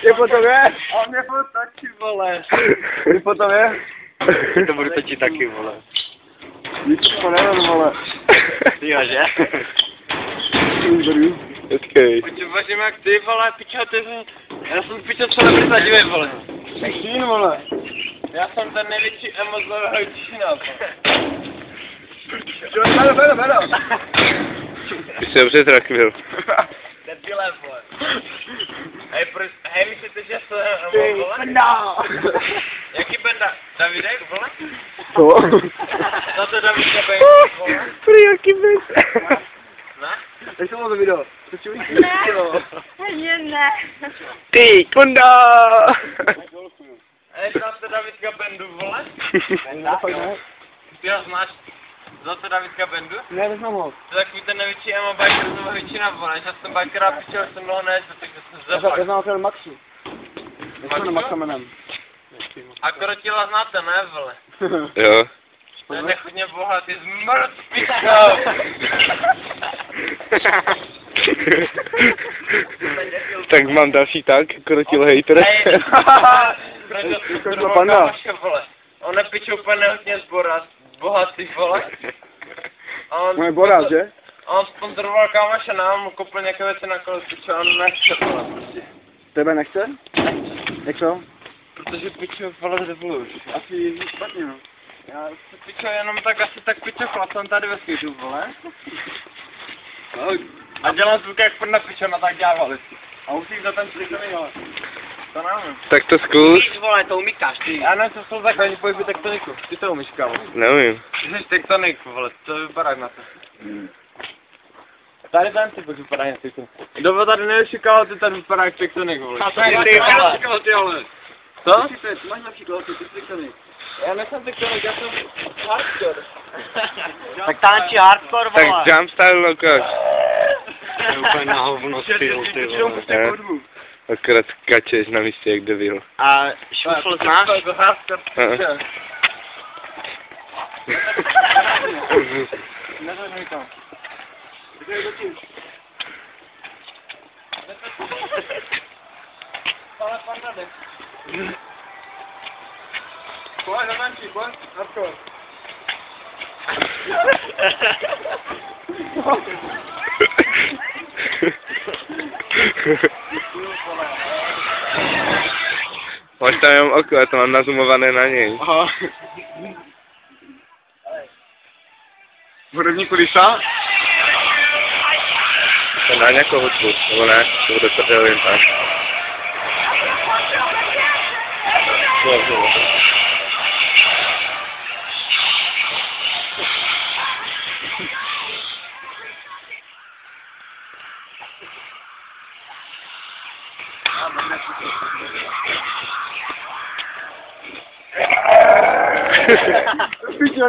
Je po tobě? On mě potočí, vole. Je po tobě? To budu točit taky, vole. Nic to nevím, vole. Jo, že? Hezkej. Počím jak ty, vole, pičo, ty jsi... Já jsem pičo celé vysadivej, vole. Čín, vole. Já jsem ten největší emo z Nového Čína, vole. Bedo. Ty jsi dobře trakvil. Debile, vole. Hej, myslíte, že jsem emo, vole? Benda. Jaký benda? Davidek, vole? Co? Zase Davidka bej, vole? Prý, jaký benda. Ne? Jak jsem to video? Ne. Ty, kunda! Hej, znáte Davidka Bendu, vole? Ty ho znáš? Znáte Davidka Bendu? Ne, neznám ho. To je takový ten největší emo biker z Nového Čína, vole. Já jsem bikera pičel, jsem dlouho nejezdil, takže jsem Já zebak. znám ten Maxu. Já jsem Maxa jmenem. A Krotila znáte, ne, vole? Jo. Ten nechutně bohatý zmrt, pičo! Tak mám další tak, krotil hejter. Hej, Krotil panda. vole. On nepiče úplně nehutně bohatý, vole. A on Moje Borád, že? on sponzoroval kámoše nám, mu koupil nějaké věci na kolo, pičo, on nechce, vole, prostě. Tebe nechce? Jak to? Protože pičo, vole, debiluješ. Asi špatně, no. Já se pičo jenom tak, asi tak pičo chlapcem tady ve skejtu, vole. A dělám zvuk jak prna pičo, no tak dělávali. A musíš za ten slyšený, ale. To nevím. Tak to zkus. Vole, to umíkáš, ty. Já nevím, co jsou základní pohyby tektoniku. Ty to umíš, kámo. Nevím. Ty jsi tektonik, vole, to vypadá jak na to. Tady ten typ vypadá jak tektonik. Kdo tady nevyšikal, ty tady vypadá jak tektonik, vole. A to je ty, vole. Co? Máš například, ty jsi tektonik. Já nejsem tektonik, já jsem hardcore. Tak tančí hardcore, Tak vole. jumpstyle ukáž. To je úplně na hovno styl, ty vole. Ne? Akorát skačeš na místě jak debil. A šufl znáš? To je hardcore, pičo. Nezažuj tam. Kde je zatím? Ale panda jde. Pojď, zatančí, pojď. Hardcore. Máš tam jenom oko, já to mám nazumované na něj. Aha. Hudebníku Lisa? To dá nějakou hudbu, nebo ne? To bude to jen tak. Pičo,